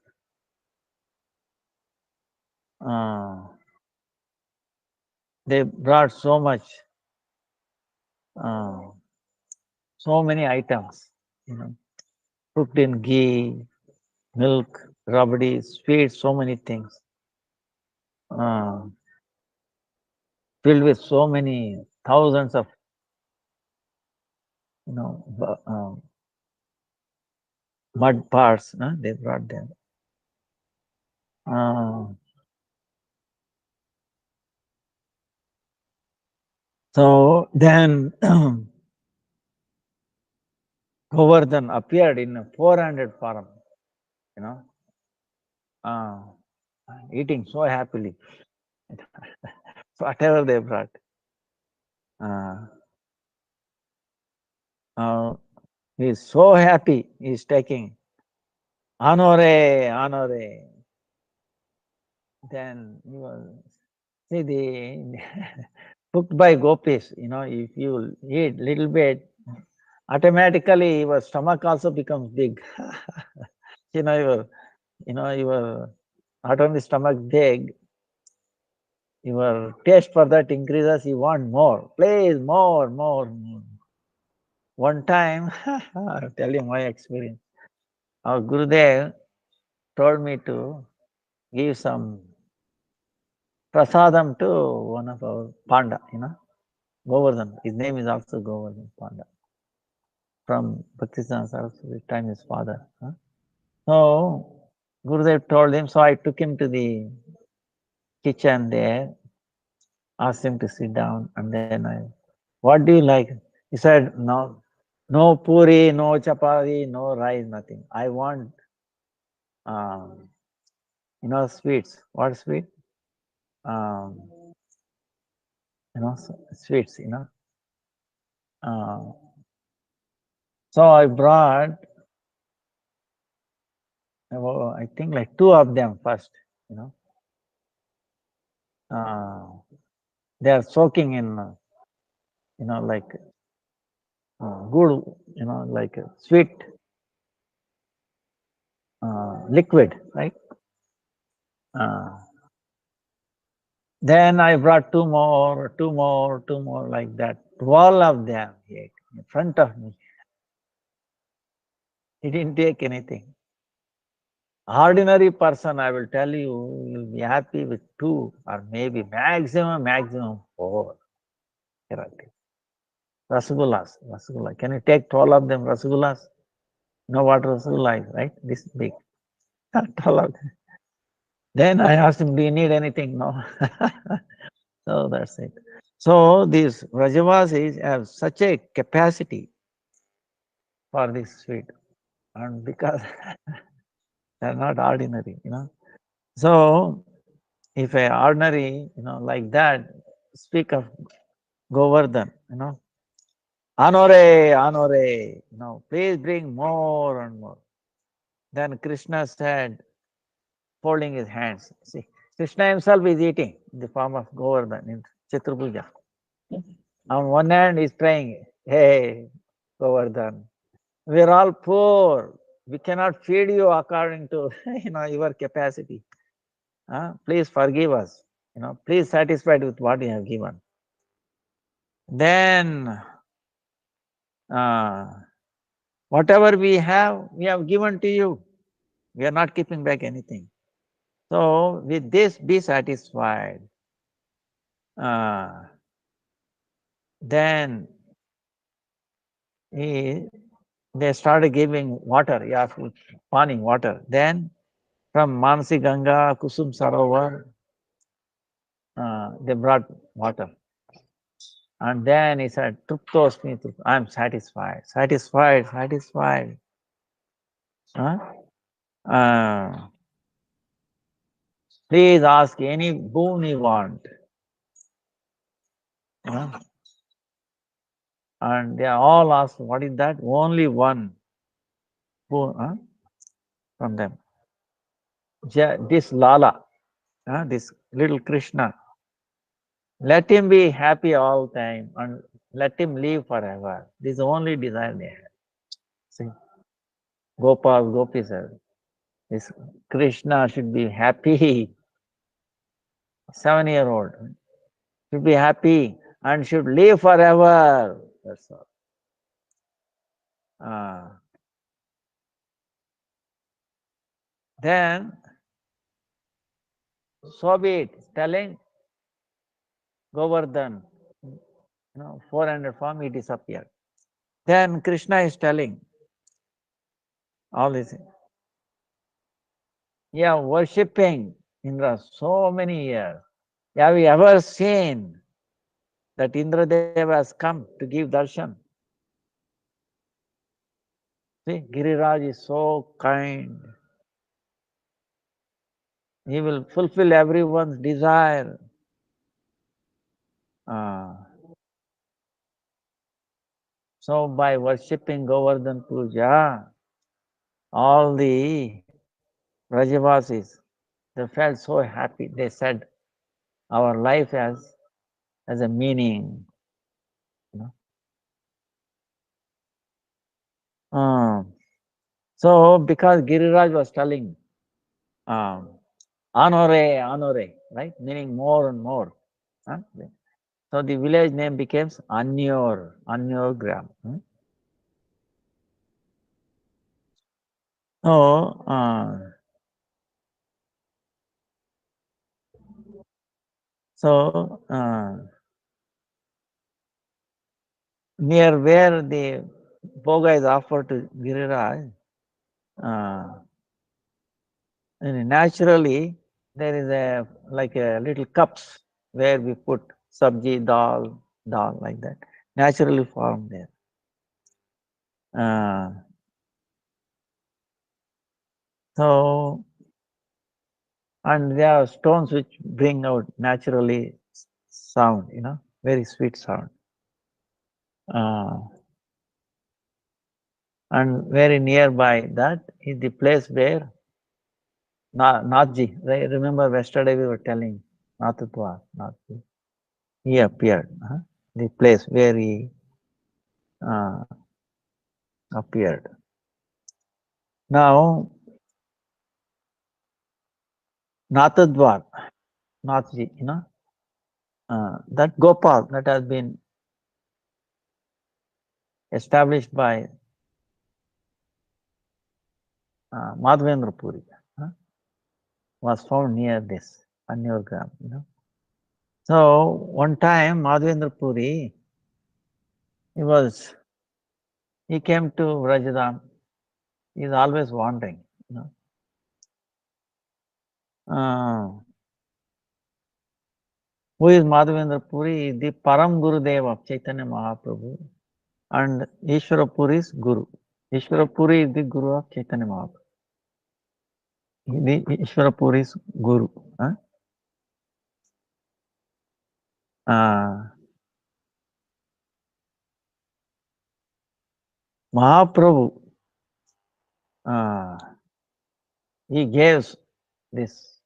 They brought so much, so many items, cooked in ghee, milk, rabdi, sweets, so many things, filled with so many thousands of, mud parts. They brought them. So then Govardhan appeared in a 400 form, eating so happily. Whatever they brought. He's so happy. He's taking honore, honore. Then he was, see the cooked by gopis, if you eat little bit, automatically your stomach also becomes big. Your not only stomach big, your taste for that increases, you want more. Please, more. One time, I'll tell you my experience. Our Gurudev told me to give some prasadam to one of our Panda, Govardhan. His name is also Govardhan Panda. From Bhakti-Vidanta Saraswati time, his father. So Gurudev told him, so I took him to the kitchen there, asked him to sit down, and then what do you like? He said, no puri, no chapati, no rice, nothing. I want, sweets. What sweet? Sweets, So I brought, I think like 2 of them first, they are soaking in, like good, like a sweet liquid, right? Then I brought 2 more, like that. 12 of them he ate in front of me. He didn't take anything. Ordinary person, I will tell you, you'll be happy with two or maybe maximum four. Rasagullas, rasgulla. Can you take 12 of them rasagullas? Know what rasgulla is, right? This big. 12 of them. Then I asked him, do you need anything? No. So that's it. So these Rajavasis have such a capacity for this sweet. And because they're not ordinary. So if a ordinary, like that, speak of Govardhan, Anore, please bring more and more. Then Krishna said, folding his hands. See, Krishna himself is eating in the form of Govardhan in Chaturpuja. On one hand, he's praying, hey, Govardhan, we're all poor. We cannot feed you according to your capacity. Please forgive us. Please satisfied with what you have given. Then whatever we have given to you. We are not keeping back anything. So with this, be satisfied. Then they started giving water, pani water. Then from Manasi Ganga, Kusum Sarovar, they brought water. And then he said, Truptosmi, I am satisfied. Please ask any boon you want. And they all asked, what is that? Only one boon from them. This Lala, this little Krishna, let him be happy all time and let him live forever. This is the only desire they have. See, Gopal, Gopis, this Krishna should be happy. 7-year-old should be happy and should live forever. That's all. Then, so be it, telling Govardhan, 400 form, he disappeared. Then Krishna is telling all this. Yeah, worshipping Indra so many years. Have you ever seen that Indradeva has come to give darshan? See, Giriraj is so kind. He will fulfill everyone's desire. So by worshipping Govardhan Puja, all the Rajavasis, they felt so happy. They said, our life has a meaning. So because Giriraj was telling, Anore, right? Meaning more and more. So the village name becomes Anyor Gram. So near where the Bhoga is offered to Giriraj, naturally there is a little cups where we put sabji, dal like that, naturally formed there. So, and there are stones which bring out naturally sound, very sweet sound. And very nearby that is the place where Nathji, remember yesterday we were telling Nathji, he appeared. The place where he appeared. Now, Nathadwar, Nathji, that Gopal that has been established by Madhavendra Puri. was found near this Anyorgram, So one time Madhavendra Puri, he was he came to Vrajadam. He is always wandering, who is Madhavendra Puri? The Param Gurudev of Chaitanya Mahaprabhu, and Ishvara Puri is Guru. Ishvara Puri is the Guru of Chaitanya Mahaprabhu. The Ishvara Puri is Guru. Mahaprabhu, he gave this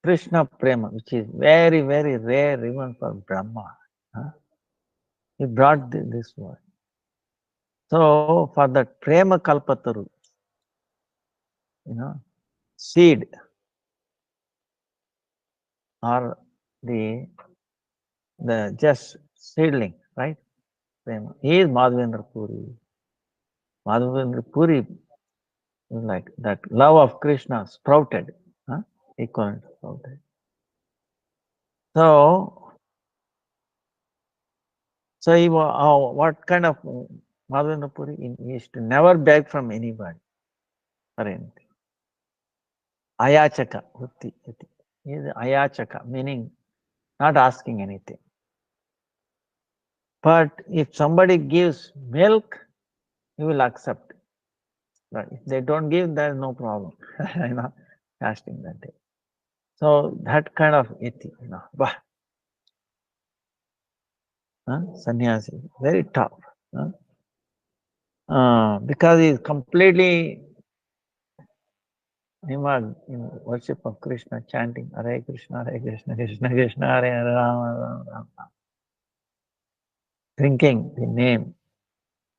Krishna Prema, which is very, very rare even for Brahma. He brought this word. So for that Prema Kalpataru, seed or the just seedling, right? Prema. He is Madhavendra Puri. Madhavendra Puri is like that love of Krishna sprouted, equivalent sprouted. So he was, what kind of Madhavendra Puri? He used to never beg from anybody for anything. Ayachaka, Utti. He is Ayachaka, meaning not asking anything. But if somebody gives milk, he will accept. But if they don't give, there is no problem. Fasting that day. So that kind of iti, sannyasi, very tough. Because he is completely in worship of Krishna, chanting Hare Krishna, Krishna Krishna, Hare Hare, Rama, Rama, Rama. Drinking the name.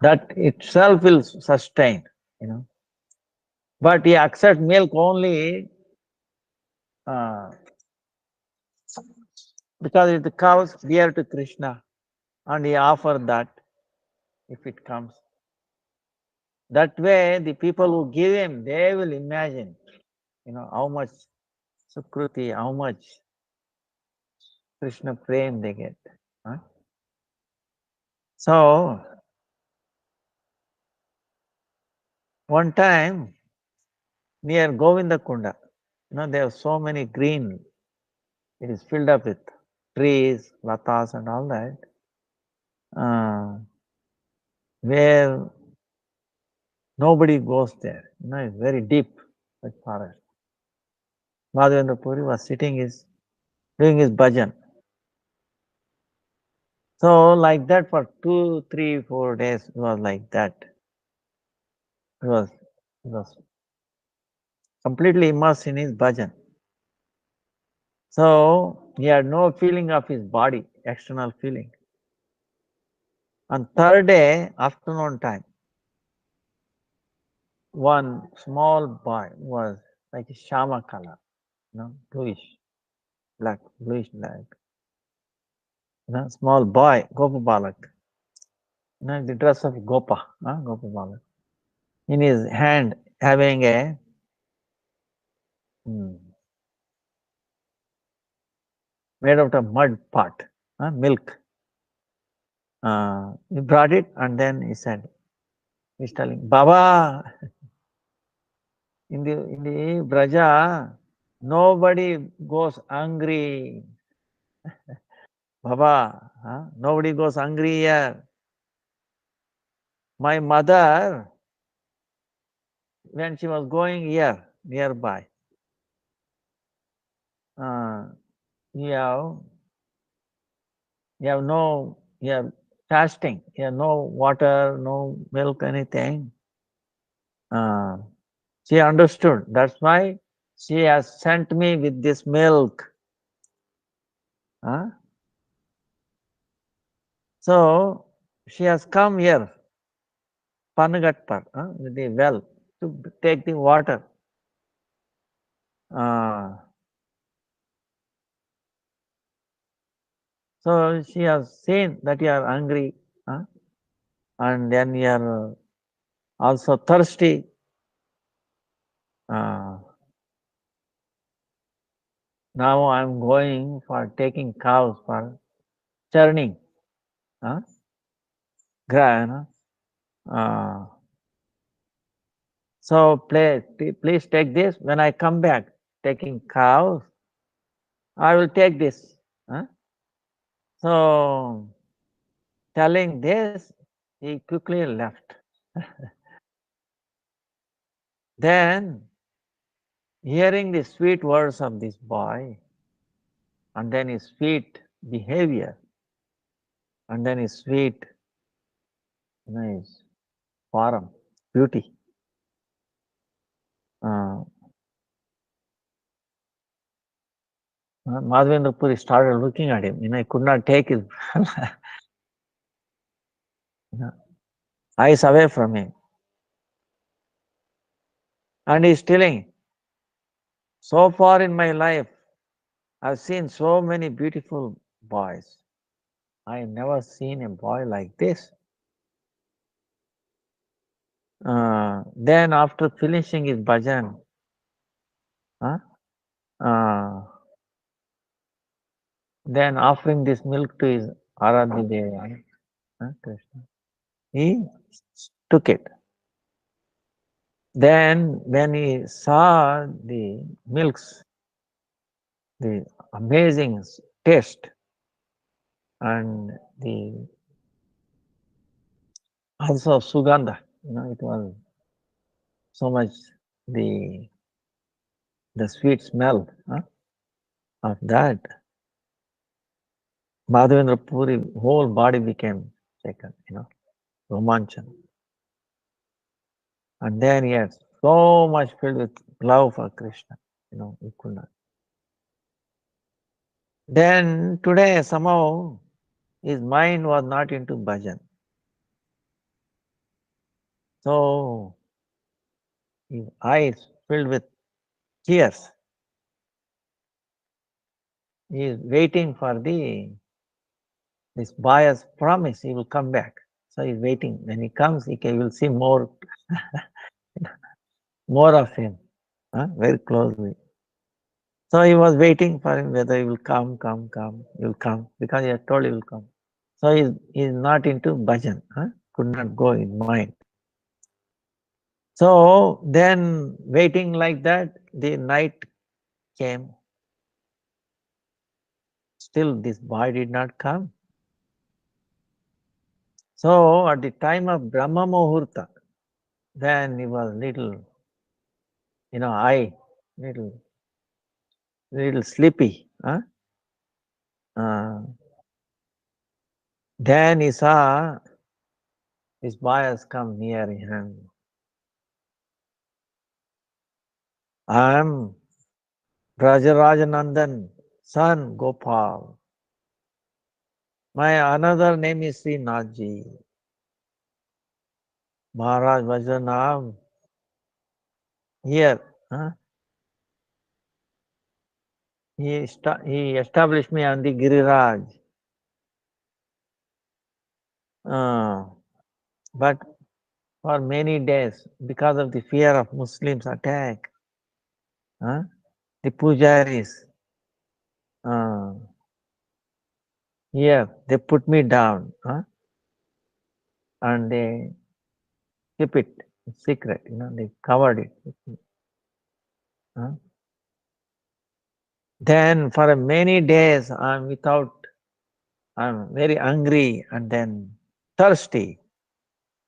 That itself will sustain, But he accepts milk only because it comes dear to Krishna, and he offers that if it comes. That way, the people who give him, they will imagine, how much Sukruti, how much Krishna prem they get. So, one time, near Govinda Kunda, there are so many green, it is filled up with trees, latas and all that, where nobody goes there. It's very deep, like forest. Madhavendra Puri was doing his bhajan. So like that for 2, 3, 4 days, it was like that. It was completely immersed in his bhajan. So he had no feeling of his body, external feeling. On third day, afternoon time, one small boy was like a shama color, bluish black. Small boy, Gopa Balak. The dress of Gopa, Gopa Balak. In his hand having a made out of mud pot, milk. He brought it and then he said, he's telling, Baba, in the Braja, nobody goes hungry. Baba, nobody goes hungry here. My mother, when she was going here, nearby, you have fasting, you have no water, no milk, anything. She understood. That's why she has sent me with this milk. So she has come here, Panagatpar, with the well, to take the water. So she has seen that you are hungry, and then you are also thirsty. Now I'm going for taking cows for churning. Huh? Gra- uh, so please take this. When I come back taking cows, I will take this. Huh? So telling this, he quickly left. Then hearing the sweet words of this boy, and then his sweet behavior, and then his sweet, his form, beauty. Uh, Madhavendra Puri started looking at him. He could not take his eyes away from him. And he's telling, so far in my life, I've seen so many beautiful boys. I have never seen a boy like this. Then after finishing his bhajan, uh, uh, then offering this milk to his Aradhi Devi, Krishna, he took it. Then when he saw the milks, the amazing taste and the also sugandha, it was so much the the sweet smell of that. Madhavendra Puri whole body became shaken, romanchan. And then he had so much filled with love for Krishna, he could not. Then today somehow his mind was not into bhajan. So his eyes filled with tears. He is waiting for this buyer's promise he will come back. So he's waiting. When he comes, will see more of him, very closely. So he was waiting for him whether he will come. He will come because he had told he will come. So he's not into bhajan. Could not go in mind. So then waiting like that, the night came. Still this boy did not come. So at the time of Brahma Muhurta, then he was little, little sleepy. Uh, then he saw his boy has come near him. I am Rajarajanandan, son Gopal. My another name is Sri Nathji. Maharaj Vajanam here. He established me on the Giriraj. But for many days, because of the fear of Muslims attack, the pujaris, they put me down, and they keep it secret, they covered it. Then for many days I'm very hungry and then thirsty,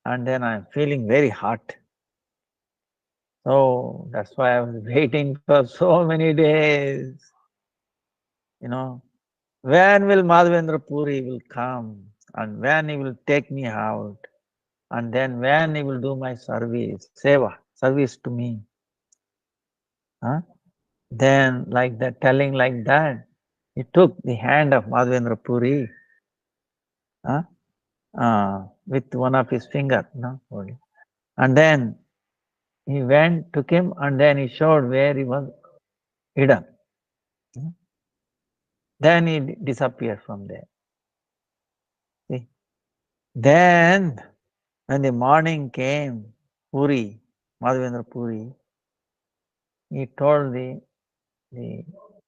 and then I'm feeling very hot. So that's why I was waiting for so many days. When will Madhavendra Puri will come, and when he will take me out, and then when he will do my service, service to me. Then like that, telling like that, he took the hand of Madhavendra Puri with one of his fingers, and then he took him, and then he showed where he was hidden. Then he disappeared from there. See? Then when the morning came, Madhavendra Puri, he told the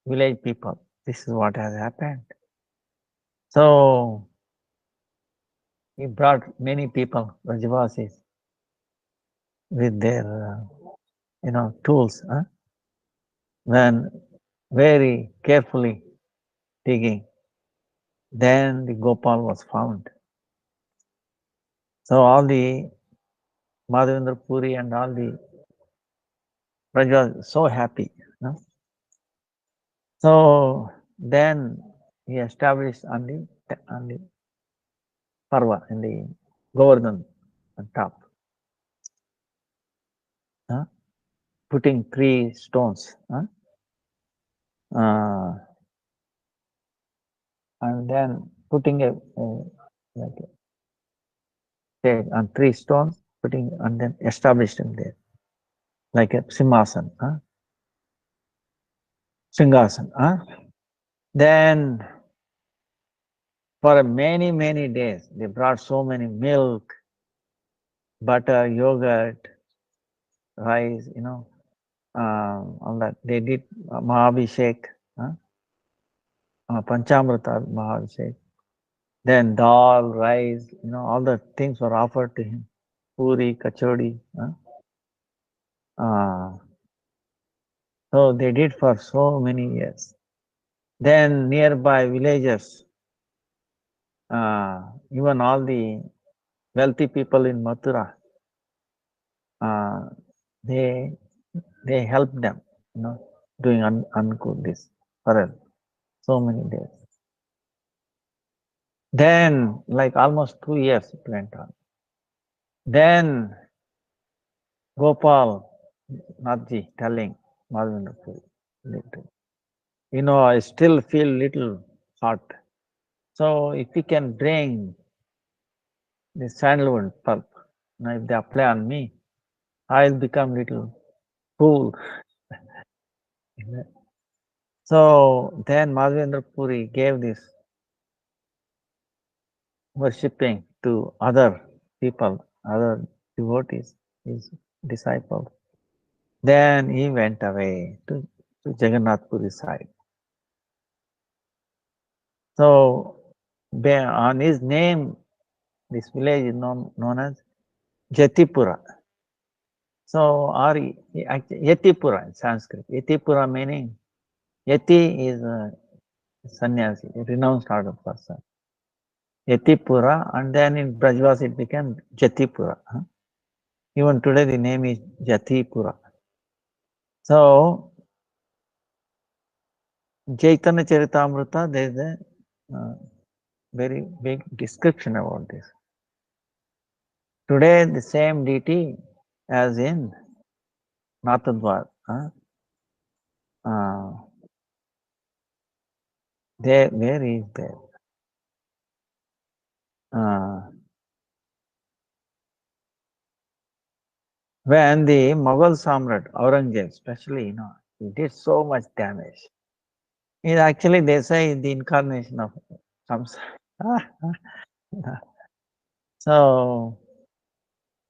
village people. This is what has happened. So he brought many people, Rajavasis, with their tools. When very carefully digging, then the Gopal was found. So all the Madhavendra Puri and all the Raja was so happy. So then he established on the Parva in the Govardhan on top, putting 3 stones, and then putting a like a stage on 3 stones, putting and then established him there like a simhasan, Singhasan. Then for many days they brought so many milk, butter, yogurt, rice, all that. They did Mahabhishek, Panchamrita Mahabhishek. Then dal, rice, all the things were offered to him. Puri, kachori. So they did for so many years. Then nearby villages, even all the wealthy people in Mathura, they helped them, doing Ankur this for so many days. Then, like almost 2 years it went on. Then Gopal Nathji telling Madhavendra Puri, I still feel little hot. So if you can bring the sandalwood pulp, if they apply on me, I'll become little cool. So then Madhavendra Puri gave this worshipping to other people, other devotees, his disciples. Then he went away to Jagannath Puri side. So on his name, this village is known as Jatipura. So Yatipura in Sanskrit. Yatipura meaning Yati is a sannyasi, a renounced order person. Yatipura, and then in Brajvas it became Jatipura. Even today the name is Jatipura. So Chaitanya Charitamrita, there is a very big description about this. Today the same deity as in Nathadwar. Where is there? When the Mughal Samrat Aurangzeb, especially, he did so much damage. It actually, they say, the incarnation of Samsara. So,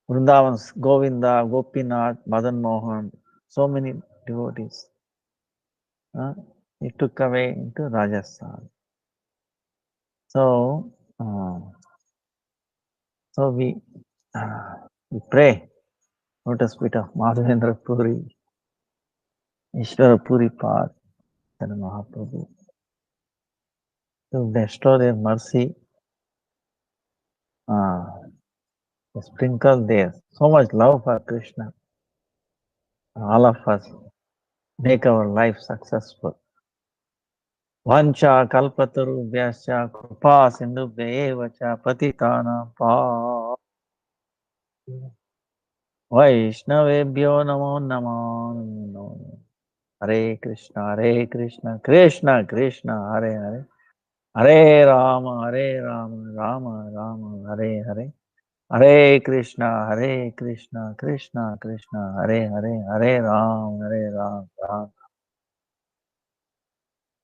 Vrindavan's Govinda, Gopinath, Madan Mohan, so many devotees. He took away into Rajasthan. So, we pray, lotus feet of Madhavendra Puri, Ishvara Puri Pad, and Mahaprabhu, to bestow their mercy, sprinkle there so much love for Krishna. All of us make our life successful. Vancha kalpataru vyasya krupa sindhu vacha patitana pa Vaishnavebhyo namo namo. Hare Krishna, Krishna Krishna, Hare Hare. Hare Rama, Rama Rama, Hare Hare. Hare Krishna, Krishna Krishna, Hare Hare. Hare Ram, Ram.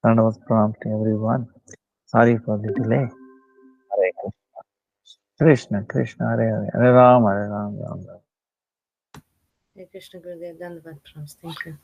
Dandavats pranam to everyone. Sorry for the delay. Hare Krishna, Hare Hare. Hare Ram, Ram. Hare Krishna Gurudev, Dandavats pranams. Thank you.